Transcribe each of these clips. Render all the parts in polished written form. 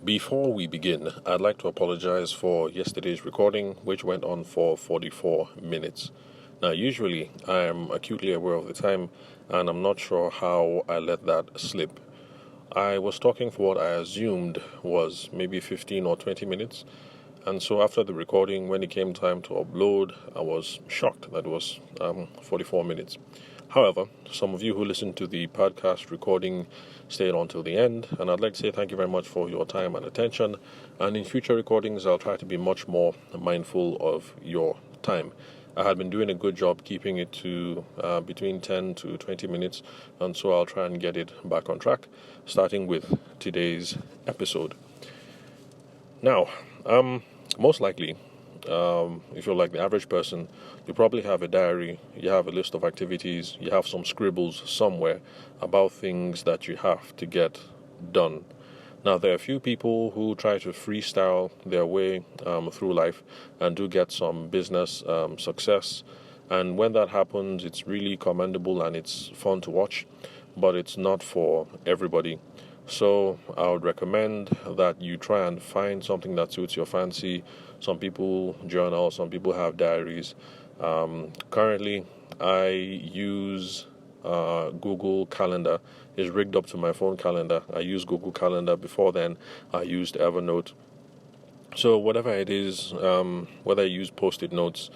Before we begin, I'd like to apologize for yesterday's recording, which went on for 44 minutes. Now, usually I am acutely aware of the time, and I'm not sure how I let that slip. I was talking for what I assumed was maybe 15 or 20 minutes, and so after the recording, when it came time to upload, I was shocked that it was 44 minutes. However, some of you who listened to the podcast recording stayed on till the end, and I'd like to say thank you very much for your time and attention. And in future recordings, I'll try to be much more mindful of your time. I had been doing a good job keeping it to between 10 to 20 minutes, and so I'll try and get it back on track, starting with today's episode. Now, most likely, if you're like the average person, you probably have a diary, you have a list of activities, you have some scribbles somewhere about things that you have to get done. Now, there are a few people who try to freestyle their way through life and do get some business success. And when that happens, it's really commendable and it's fun to watch, but it's not for everybody. So I would recommend that you try and find something that suits your fancy. Some people journal, some people have diaries. Currently, I use Google Calendar. It's rigged up to my phone calendar. I use Google Calendar. Before then, I used Evernote. So whatever it is, whether you use Post-it notes,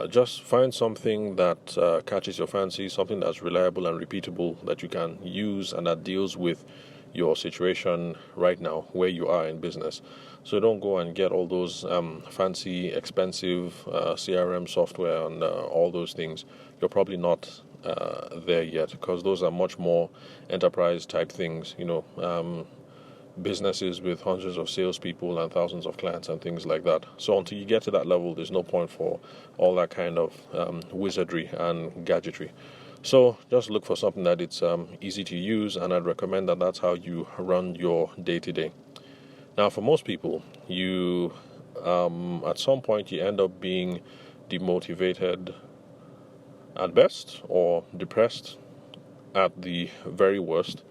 just find something that catches your fancy, something that's reliable and repeatable that you can use and that deals with your situation right now, where you are in business. So don't go and get all those fancy, expensive CRM software and all those things. You're probably not there yet, because those are much more enterprise type things, businesses with hundreds of salespeople and thousands of clients and things like that. So until you get to that level, there's no point for all that kind of wizardry and gadgetry. So just look for something that it's easy to use, and I'd recommend that that's how you run your day-to-day. Now, for most people, you at some point you end up being demotivated at best or depressed at the very worst,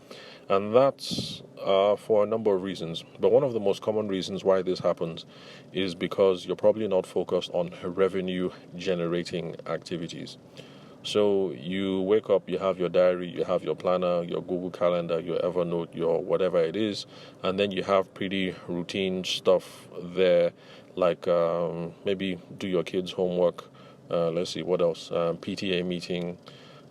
and that's for a number of reasons. But one of the most common reasons why this happens is because you're probably not focused on revenue-generating activities. So you wake up, you have your diary, you have your planner, your Google Calendar, your Evernote, your whatever it is, and then you have pretty routine stuff there, like maybe do your kids' homework, let's see, what else, PTA meeting,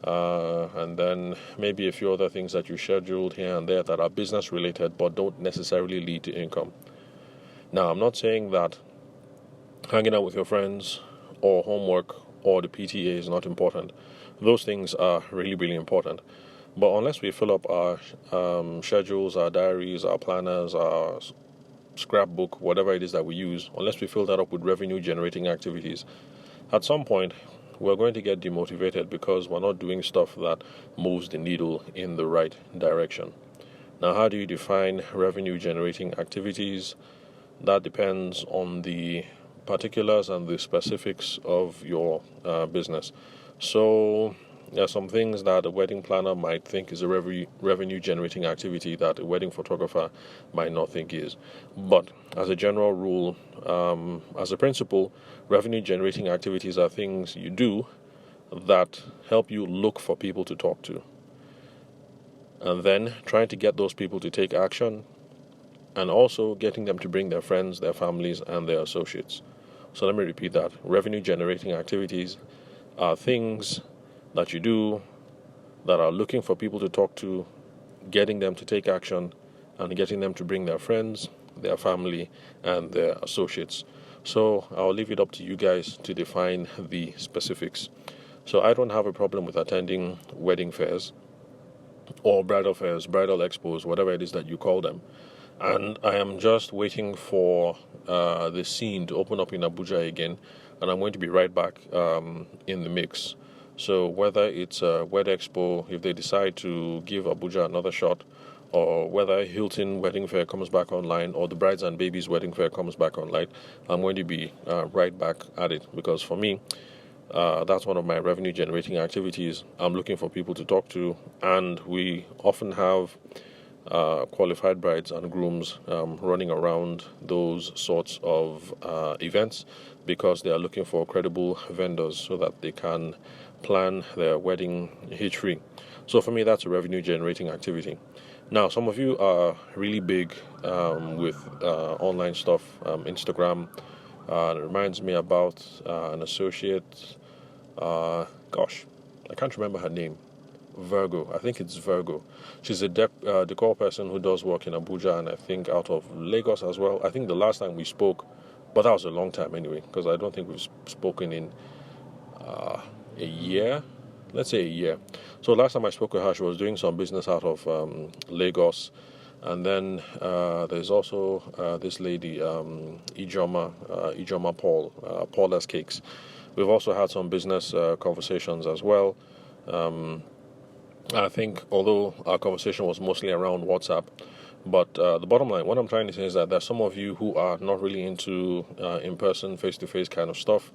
and then maybe a few other things that you scheduled here and there that are business related but don't necessarily lead to income. Now, I'm not saying that hanging out with your friends or homework or the PTA is not important. Those things are really, really important. But unless we fill up our schedules, our diaries, our planners, our scrapbook, whatever it is that we use, unless we fill that up with revenue-generating activities, at some point we're going to get demotivated because we're not doing stuff that moves the needle in the right direction. Now, how do you define revenue-generating activities? That depends on the particulars and the specifics of your business. So there are some things that a wedding planner might think is a revenue generating activity that a wedding photographer might not think is. But as a general rule, as a principle, revenue generating activities are things you do that help you look for people to talk to, and then trying to get those people to take action, and also getting them to bring their friends, their families, and their associates. So let me repeat that. Revenue generating activities are things that you do that are looking for people to talk to, getting them to take action, and getting them to bring their friends, their family, and their associates. So I'll leave it up to you guys to define the specifics. So I don't have a problem with attending wedding fairs or bridal fairs, bridal expos, whatever it is that you call them. And I am just waiting for the scene to open up in Abuja again, and I'm going to be right back in the mix. So whether it's a Wed Expo, if they decide to give Abuja another shot, or whether Hilton Wedding Fair comes back online, or the Brides and Babies Wedding Fair comes back online, I'm going to be right back at it, because for me, that's one of my revenue generating activities. I'm looking for people to talk to, and we often have qualified brides and grooms running around those sorts of events because they are looking for credible vendors so that they can plan their wedding hitch-free. So for me, that's a revenue generating activity. Now, some of you are really big with online stuff, Instagram. It reminds me about an associate. Gosh, I can't remember her name. Virgo. I think it's Virgo. She's a decor person who does work in Abuja and I think out of Lagos as well. I think the last time we spoke, but that was a long time anyway, because I don't think we've spoken in a year. Let's say a year. So last time I spoke with her, she was doing some business out of Lagos. And then there's also this lady, Ijoma Paula's Cakes. We've also had some business conversations as well. I think although our conversation was mostly around WhatsApp, but the bottom line, what I'm trying to say is that there's some of you who are not really into in-person, face-to-face kind of stuff.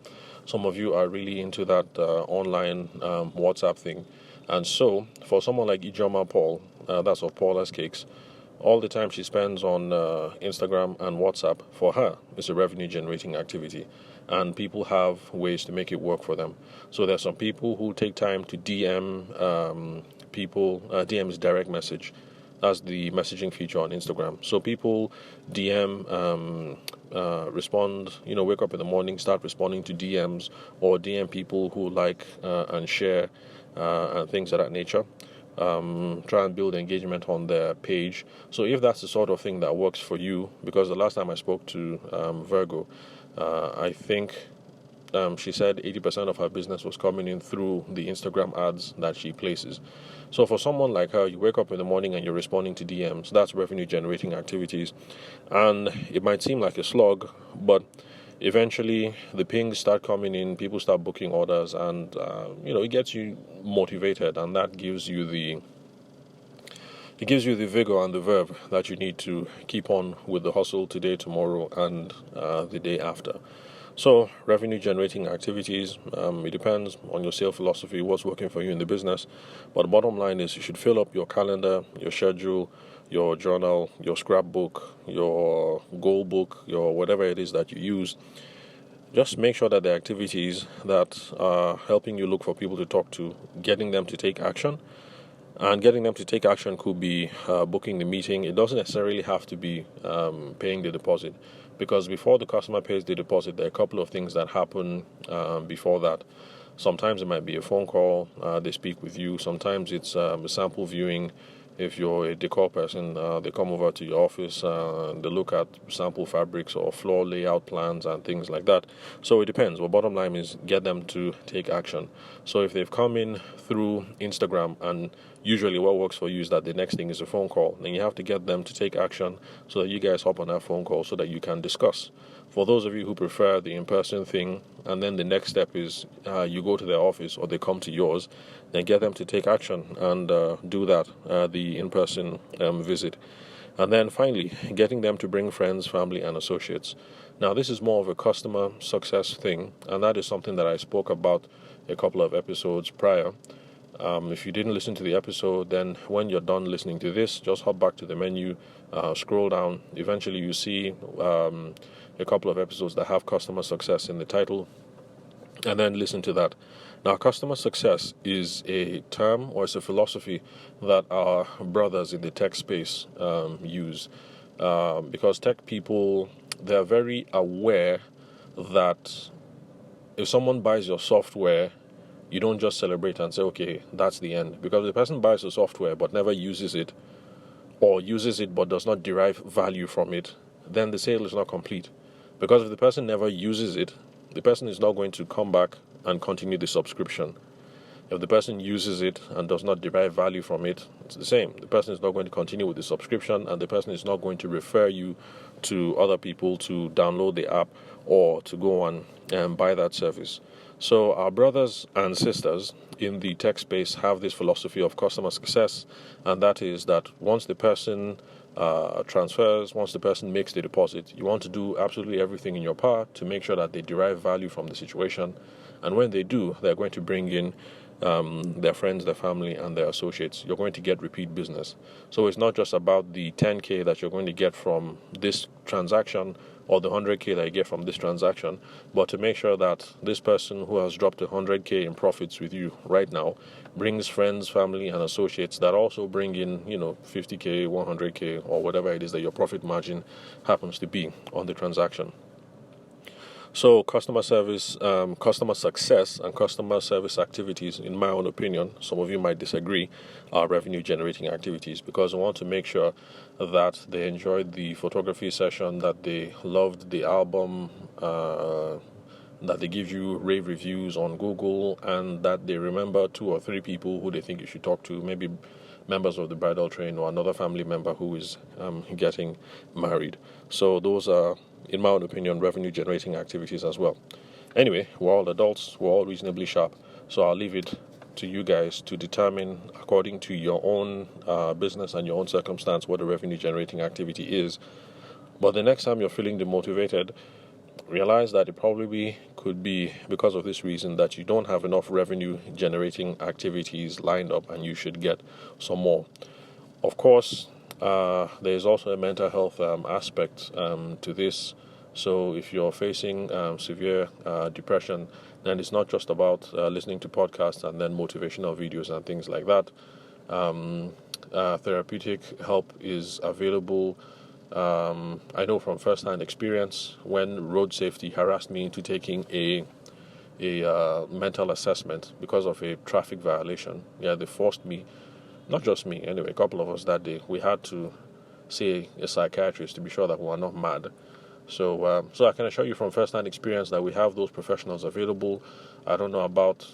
Some of you are really into that online WhatsApp thing. And so, for someone like Ijoma Paul, that's of Paula's Cakes, all the time she spends on Instagram and WhatsApp, for her, is a revenue-generating activity. And people have ways to make it work for them. So there's some people who take time to DM people. DM is direct message. That's the messaging feature on Instagram. So people DM, respond, wake up in the morning, start responding to DMs, or DM people who like and share and things of that nature. Try and build engagement on their page. So if that's the sort of thing that works for you, because the last time I spoke to Virgo, I think she said 80% of her business was coming in through the Instagram ads that she places. So for someone like her, you wake up in the morning and you're responding to DMs. That's revenue generating activities. And it might seem like a slog, but eventually the pings start coming in, people start booking orders, and it gets you motivated, and that gives you the vigor and the verve that you need to keep on with the hustle today, tomorrow, and the day after. So, revenue generating activities, it depends on your sales philosophy, what's working for you in the business. But the bottom line is you should fill up your calendar, your schedule, your journal, your scrapbook, your goal book, your whatever it is that you use. Just make sure that the activities that are helping you look for people to talk to, getting them to take action. And getting them to take action could be booking the meeting. It doesn't necessarily have to be paying the deposit, because before the customer pays the deposit, there are a couple of things that happen before that. Sometimes it might be a phone call, they speak with you. Sometimes it's a sample viewing. If you're a decor person, they come over to your office, they look at sample fabrics or floor layout plans and things like that. So it depends. Well, bottom line is get them to take action. So if they've come in through Instagram, and usually what works for you is that the next thing is a phone call, then you have to get them to take action so that you guys hop on that phone call so that you can discuss. For those of you who prefer the in-person thing, and then the next step is you go to their office or they come to yours, then get them to take action and do that, the in-person visit. And then finally, getting them to bring friends, family, and associates. Now, this is more of a customer success thing, and that is something that I spoke about a couple of episodes prior. If you didn't listen to the episode, then when you're done listening to this, just hop back to the menu, scroll down. Eventually, you see a couple of episodes that have customer success in the title, and then listen to that. Now, customer success is a term or it's a philosophy that our brothers in the tech space use, because tech people, they're very aware that if someone buys your software, you don't just celebrate and say, okay, that's the end. Because if the person buys the software but never uses it, or uses it but does not derive value from it, then the sale is not complete. Because if the person never uses it, the person is not going to come back and continue the subscription. If the person uses it and does not derive value from it, it's the same. The person is not going to continue with the subscription, and the person is not going to refer you to other people to download the app or to go on and buy that service. So our brothers and sisters in the tech space have this philosophy of customer success, and that is that once the person transfers, once the person makes the deposit, you want to do absolutely everything in your power to make sure that they derive value from the situation. And when they do, they're going to bring in their friends, their family, and their associates. You're going to get repeat business. So it's not just about the 10K that you're going to get from this transaction or the 100K that you get from this transaction, but to make sure that this person who has dropped 100K in profits with you right now brings friends, family, and associates that also bring in, 50K, 100K, or whatever it is that your profit margin happens to be on the transaction. So customer service, customer success, and customer service activities, in my own opinion, some of you might disagree, are revenue generating activities, because I want to make sure that they enjoyed the photography session, that they loved the album, that they give you rave reviews on Google, and that they remember 2 or 3 people who they think you should talk to, maybe members of the bridal train or another family member who is getting married. So those are, in my own opinion, revenue generating activities as well. Anyway, we're all adults, we're all reasonably sharp, so I'll leave it to you guys to determine, according to your own business and your own circumstance, what a revenue generating activity is. But the next time you're feeling demotivated, realize that it probably could be because of this reason, that you don't have enough revenue generating activities lined up and you should get some more. Of course, there's also a mental health aspect to this. So if you're facing severe depression, then it's not just about listening to podcasts and then motivational videos and things like that. Therapeutic help is available. I know from first-hand experience, when road safety harassed me into taking a mental assessment because of a traffic violation. Yeah, they forced me, not just me, anyway, a couple of us that day, we had to see a psychiatrist to be sure that we were not mad. So I can assure you from first-hand experience that we have those professionals available. I don't know about...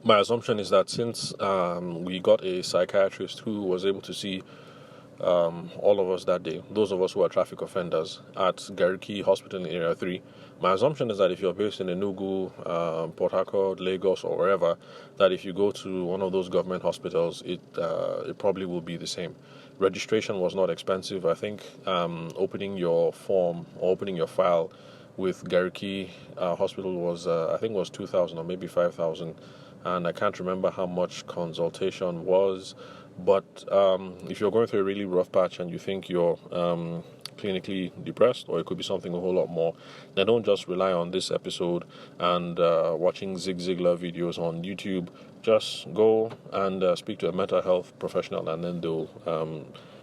My assumption is that since we got a psychiatrist who was able to see all of us that day, those of us who are traffic offenders at Gariki Hospital in Area 3, my assumption is that if you're based in Enugu, Port Harcourt, Lagos, or wherever, that if you go to one of those government hospitals, it probably will be the same. Registration was not expensive. I think opening your form or opening your file with Gariki Hospital was, I think, was 2,000 or maybe 5,000, and I can't remember how much consultation was. But if you're going through a really rough patch and you think you're clinically depressed, or it could be something a whole lot more, then don't just rely on this episode and watching Zig Ziglar videos on YouTube. Just go and speak to a mental health professional, and then they'll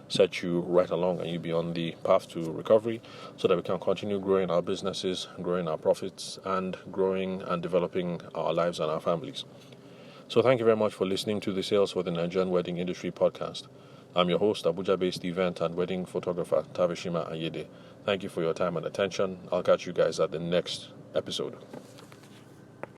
set you right along and you'll be on the path to recovery, so that we can continue growing our businesses, growing our profits, and growing and developing our lives and our families. So thank you very much for listening to the Sales for the Nigerian Wedding Industry podcast. I'm your host, Abuja-based event and wedding photographer, Tavishima Ayede. Thank you for your time and attention. I'll catch you guys at the next episode.